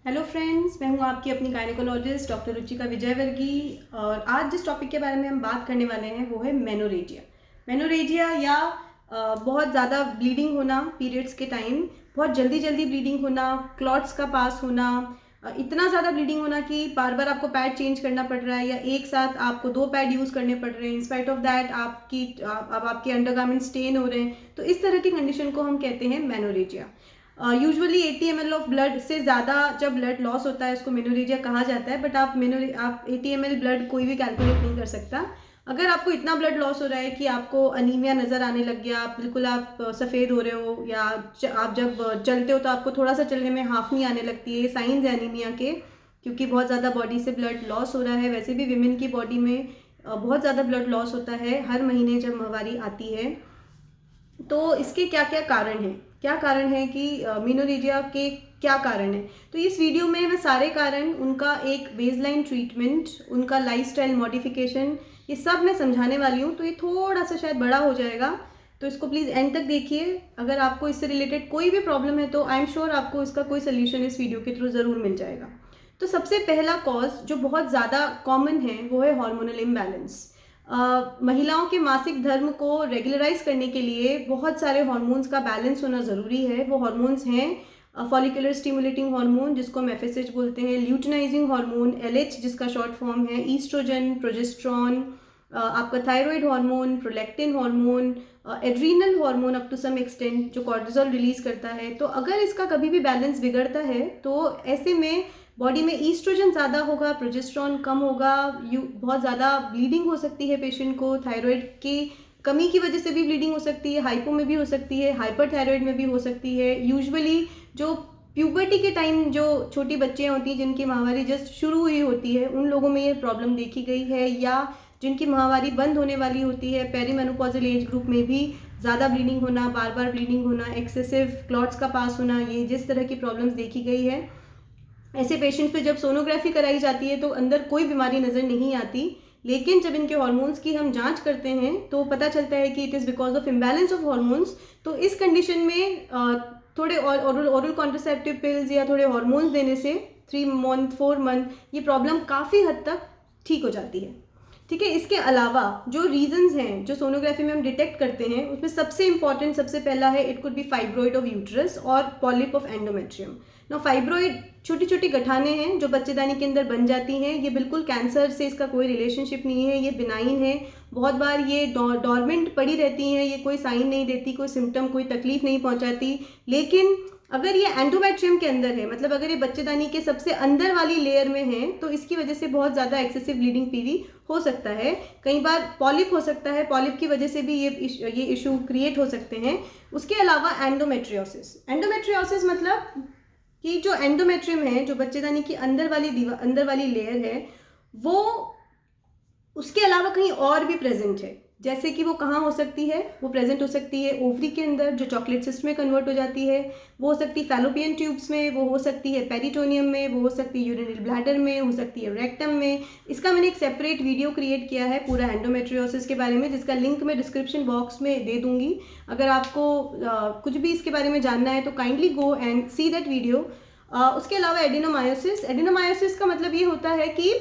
Hello friends, मैं हूं आपकी अपनी गायनेकोलॉजिस्ट डॉक्टर रुचिका विजयवर्गीय। और आज जिस टॉपिक के बारे में हम बात करने वाले हैं वो है मेनोरेजिया। मेनोरेजिया या बहुत ज़्यादा ब्लीडिंग होना पीरियड्स के टाइम, बहुत जल्दी जल्दी ब्लीडिंग होना, क्लॉट्स का पास होना, इतना ज़्यादा ब्लीडिंग होना कि बार बार आपको पैड चेंज करना पड़ रहा है या एक साथ आपको 2 पैड यूज़ करने पड़ रहे हैं। इंस्पाइट ऑफ दैट अब आपके अंडरगारमेंट स्टेन हो रहे हैं। तो इस तरह की कंडीशन को हम कहते हैं menorrhagia. Usually 80 ml of blood से ज़्यादा जब ब्लड लॉस होता है उसको मेनोरेजिया कहा जाता है। बट आप 80 ml ब्लड कोई भी कैलकुलेट नहीं कर सकता। अगर आपको इतना ब्लड लॉस हो रहा है कि आपको अनीमिया नज़र आने लग गया, आप सफ़ेद हो रहे हो, या आप जब चलते हो तो आपको थोड़ा सा चलने में हाफनी आने लगती है, ये साइंस है अनीमिया के, क्योंकि बहुत ज़्यादा बॉडी से ब्लड लॉस हो रहा है। वैसे भी विमेन की बॉडी में बहुत ज़्यादा ब्लड लॉस होता है हर महीने जब माहवारी आती है। तो इसके क्या क्या कारण हैं, क्या कारण है कि मेनोरेजिया के क्या कारण है। तो इस वीडियो में मैं सारे कारण, उनका एक बेसलाइन ट्रीटमेंट, उनका लाइफस्टाइल मॉडिफिकेशन, ये सब मैं समझाने वाली हूँ। तो ये थोड़ा सा शायद बड़ा हो जाएगा, तो इसको प्लीज़ एंड तक देखिए। अगर आपको इससे रिलेटेड कोई भी प्रॉब्लम है तो आई एम श्योर आपको इसका कोई सोल्यूशन इस वीडियो के थ्रू ज़रूर मिल जाएगा। तो सबसे पहला कॉज जो बहुत ज़्यादा कॉमन है वो है हार्मोनल इम्बैलेंस। महिलाओं के मासिक धर्म को रेगुलराइज करने के लिए बहुत सारे हार्मोन्स का बैलेंस होना ज़रूरी है। वो हार्मोन्स हैं फॉलिकुलर स्टिमुलेटिंग हार्मोन जिसको हम एफएसएच बोलते हैं, ल्यूटिनाइजिंग हार्मोन एलएच जिसका शॉर्ट फॉर्म है, ईस्ट्रोजन, प्रोजेस्ट्रॉन, आपका thyroid hormone, prolactin hormone, adrenal hormone up to some extent जो कॉर्टिसोल रिलीज करता है। तो अगर इसका कभी भी बैलेंस बिगड़ता है तो ऐसे में बॉडी में ईस्ट्रोजन ज़्यादा होगा, प्रोजेस्ट्रॉन कम होगा, बहुत ज़्यादा ब्लीडिंग हो सकती है पेशेंट को, थायराइड की कमी की वजह से भी ब्लीडिंग हो सकती है, हाइपो में भी हो सकती है, हाइपरथायराइड में भी हो सकती है। यूजुअली जो प्यूबर्टी के टाइम जो छोटी बच्चियाँ होती हैं जिनकी माहवारी जस्ट शुरू हुई होती है उन लोगों में ये प्रॉब्लम देखी गई है, या जिनकी माहवारी बंद होने वाली होती है, पेरीमेनोपॉजल एज ग्रुप में भी ज़्यादा ब्लीडिंग होना, बार बार ब्लीडिंग होना, एक्सेसिव क्लॉट्स का पास होना, ये जिस तरह की प्रॉब्लम्स देखी गई है। ऐसे पेशेंट्स पे जब सोनोग्राफी कराई जाती है तो अंदर कोई बीमारी नज़र नहीं आती, लेकिन जब इनके हार्मोन्स की हम जांच करते हैं तो पता चलता है कि it is because of imbalance of hormones. तो इस कंडीशन में थोड़े ओरल कॉन्ट्रासेप्टिव पिल्स या थोड़े हार्मोन्स देने से 3 मंथ 4 मंथ ये प्रॉब्लम काफ़ी हद तक ठीक हो जाती है। ठीक है, इसके अलावा जो रीजंस हैं जो सोनोग्राफी में हम डिटेक्ट करते हैं उसमें सबसे इंपॉर्टेंट, सबसे पहला है it could be fibroid of uterus और पॉलिप ऑफ एंडोमेट्रियम। ना फाइब्रॉइड छोटी छोटी गठाने हैं जो बच्चेदानी के अंदर बन जाती हैं, ये बिल्कुल कैंसर से इसका कोई रिलेशनशिप नहीं है, ये बिनाइन है। बहुत बार ये डॉर्मेंट पड़ी रहती हैं, ये कोई साइन नहीं देती, कोई सिम्टम, कोई तकलीफ नहीं पहुंचाती। लेकिन अगर ये एंडोमेट्रियम के अंदर है, मतलब अगर ये बच्चेदानी के सबसे अंदर वाली लेयर में है, तो इसकी वजह से बहुत ज़्यादा एक्सेसिव ब्लीडिंग पीवी हो सकता है। कई बार पॉलिप हो सकता है, पॉलिप की वजह से भी ये इशू क्रिएट हो सकते हैं। उसके अलावा एंडोमेट्रियोसिस मतलब कि जो एंडोमेट्रियम है, जो बच्चेदानी की अंदर वाली लेयर है, वो उसके अलावा कहीं और भी प्रेजेंट है। जैसे कि वो कहाँ हो सकती है, वो प्रेजेंट हो सकती है ओवरी के अंदर जो चॉकलेट सिस्ट में कन्वर्ट हो जाती है, वो हो सकती है फैलोपियन ट्यूब्स में, वो हो सकती है पेरिटोनियम में, वो हो सकती है यूरिनरी ब्लैडर में, हो सकती है रेक्टम में। इसका मैंने एक सेपरेट वीडियो क्रिएट किया है पूरा एंडोमेट्रियोसिस के बारे में, जिसका लिंक मैं डिस्क्रिप्शन बॉक्स में दे दूंगी। अगर आपको कुछ भी इसके बारे में जानना है तो kindly go and C that video. उसके अलावा एडिनोमायोसिस का मतलब ये होता है कि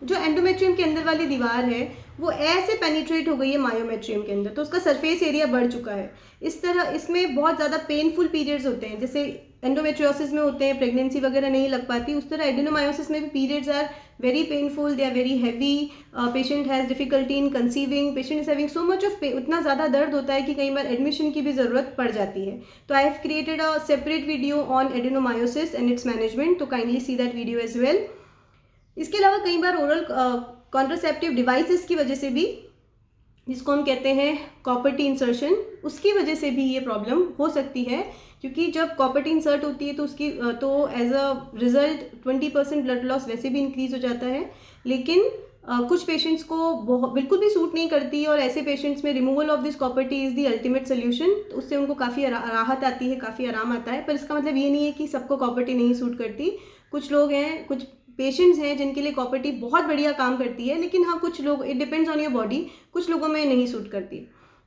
जो एंडोमेट्रियम के अंदर वाली दीवार है वो ऐसे पेनिट्रेट हो गई है मायोमेट्रियम के अंदर, तो उसका सरफेस एरिया बढ़ चुका है। इस तरह इसमें बहुत ज़्यादा पेनफुल पीरियड्स होते हैं, जैसे एंडोमेट्रियोसिस में होते हैं, प्रेगनेंसी वगैरह नहीं लग पाती, उस तरह एडिनोमायोसिस में भी periods are very painful, they are very heavy, patient has difficulty in conceiving, patient is having so much of उतना ज़्यादा दर्द होता है कि कई बार एडमिशन की भी ज़रूरत पड़ जाती है। तो I have created a separate video on adenomyosis and its management, तो kindly see that video as well. इसके अलावा कई बार ओरल कॉन्ट्रासेप्टिव डिवाइसेस की वजह से भी, जिसको हम कहते हैं कॉपर टी इंसर्शन, उसकी वजह से भी ये प्रॉब्लम हो सकती है। क्योंकि जब कॉपर टी इंसर्ट होती है तो as a result 20% blood loss वैसे भी इंक्रीज हो जाता है। लेकिन कुछ पेशेंट्स को बिल्कुल भी सूट नहीं करती, और ऐसे पेशेंट्स में removal of this copper T is the ultimate solution. उससे उनको काफ़ी राहत आती है, काफ़ी आराम आता है। पर इसका मतलब ये नहीं है कि सबको कॉपर टी नहीं सूट करती। कुछ लोग हैं, कुछ पेशेंट्स हैं जिनके लिए कॉपर टी बहुत बढ़िया काम करती है, लेकिन हाँ कुछ लोग, it depends on your body, कुछ लोगों में नहीं सूट करती।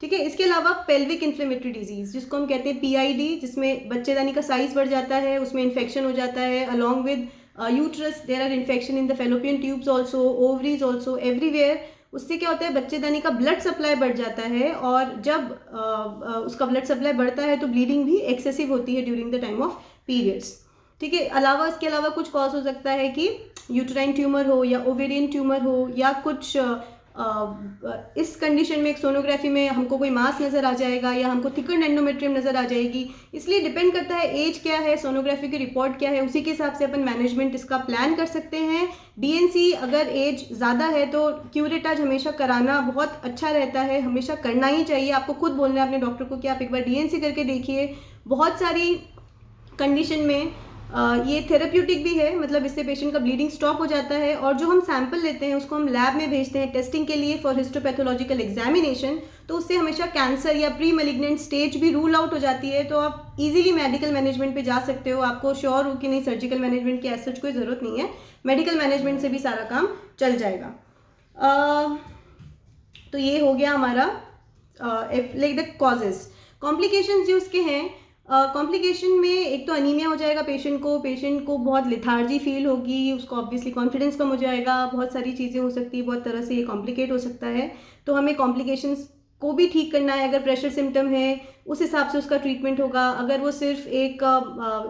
ठीक है। इसके अलावा पेल्विक इन्फ्लेमेटरी डिजीज़ जिसको हम कहते हैं PID, जिसमें बच्चेदानी का साइज़ बढ़ जाता है, उसमें इन्फेक्शन हो जाता है। Along with uterus there are infection in the fallopian tubes also, ovaries also, everywhere. उससे क्या होता है, बच्चेदानी का ब्लड सप्लाई बढ़ जाता है, और जब उसका ब्लड सप्लाई बढ़ता है तो ब्लीडिंग भी एक्सेसिव होती है during the time of periods. ठीक है। इसके अलावा कुछ कॉज हो सकता है कि यूट्राइन ट्यूमर हो या ओवेरियन ट्यूमर हो, या कुछ इस कंडीशन में एक सोनोग्राफी में हमको कोई मास नज़र आ जाएगा, या हमको थिकन एंडोमेट्रियम नज़र आ जाएगी। इसलिए डिपेंड करता है एज क्या है, सोनोग्राफी की रिपोर्ट क्या है, उसी के हिसाब से अपन मैनेजमेंट इसका प्लान कर सकते हैं। DNC अगर एज ज़्यादा है तो क्यूरेटाज हमेशा कराना बहुत अच्छा रहता है, हमेशा करना ही चाहिए। आपको खुद बोलना है अपने डॉक्टर को कि आप एक बार DNC करके देखिए। बहुत सारी कंडीशन में ये थेरेप्यूटिक भी है, मतलब इससे पेशेंट का ब्लीडिंग स्टॉप हो जाता है। और जो हम सैंपल लेते हैं उसको हम लैब में भेजते हैं टेस्टिंग के लिए फॉर हिस्टोपैथोलॉजिकल एग्जामिनेशन, तो उससे हमेशा कैंसर या प्री मैलिग्नेंट स्टेज भी रूल आउट हो जाती है। तो आप इजीली मेडिकल मैनेजमेंट पे जा सकते हो। आपको श्योर हो कि नहीं सर्जिकल मैनेजमेंट की ऐसा कोई ज़रूरत नहीं है, मेडिकल मैनेजमेंट से भी सारा काम चल जाएगा। तो ये हो गया हमारा लाइक द कॉजेज़। कॉम्प्लिकेशंस जो उसके हैं, कॉम्प्लिकेशन में एक तो अनीमिया हो जाएगा पेशेंट को बहुत लेथार्जी फील होगी, उसको ऑब्वियसली कॉन्फिडेंस कम हो जाएगा, बहुत सारी चीज़ें हो सकती है, बहुत तरह से ये कॉम्प्लिकेट हो सकता है। तो हमें कॉम्प्लिकेशंस को भी ठीक करना है। अगर प्रेशर सिम्टम है उस हिसाब से उसका ट्रीटमेंट होगा। अगर वो सिर्फ एक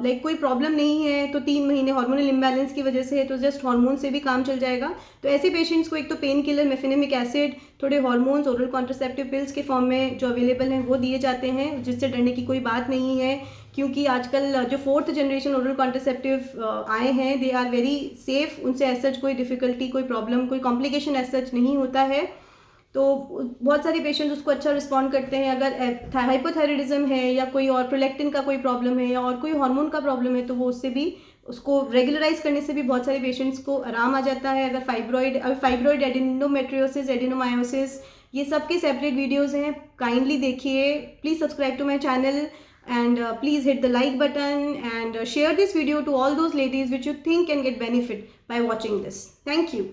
लाइक कोई प्रॉब्लम नहीं है तो 3 महीने हार्मोनल इम्बैलेंस की वजह से है तो जस्ट हार्मोन से भी काम चल जाएगा। तो ऐसे पेशेंट्स को एक तो पेन किलर, मेफेनेमिक एसिड, थोड़े हार्मोन्स, ओरल कॉन्ट्रासेप्टिव पिल्स के फॉर्म में जो अवेलेबल हैं वो दिए जाते हैं, जिससे डरने की कोई बात नहीं है। क्योंकि आजकल जो 4th जनरेशन ओरल कॉन्ट्रासेप्टिव आए हैं दे आर वेरी सेफ, उनसे एज सच कोई डिफ़िकल्टी, कोई प्रॉब्लम, कोई कॉम्प्लिकेशन एज सच नहीं होता है। तो बहुत सारे पेशेंट्स उसको अच्छा रिस्पॉन्ड करते हैं। अगर हाइपोथायराइडिज्म है या कोई और प्रोलैक्टिन का कोई प्रॉब्लम है या और कोई हार्मोन का प्रॉब्लम है तो वो उससे भी उसको रेगुलराइज करने से भी बहुत सारे पेशेंट्स को आराम आ जाता है। अगर फाइब्रॉइड, एडिनोमेट्रियोसिस, एडिनोमायोसिस, ये सब के सेपरेट वीडियोस हैं, काइंडली देखिए। Please subscribe to my channel and please hit the like button and share this video to all those ladies which you think can get benefit by watching this. Thank you.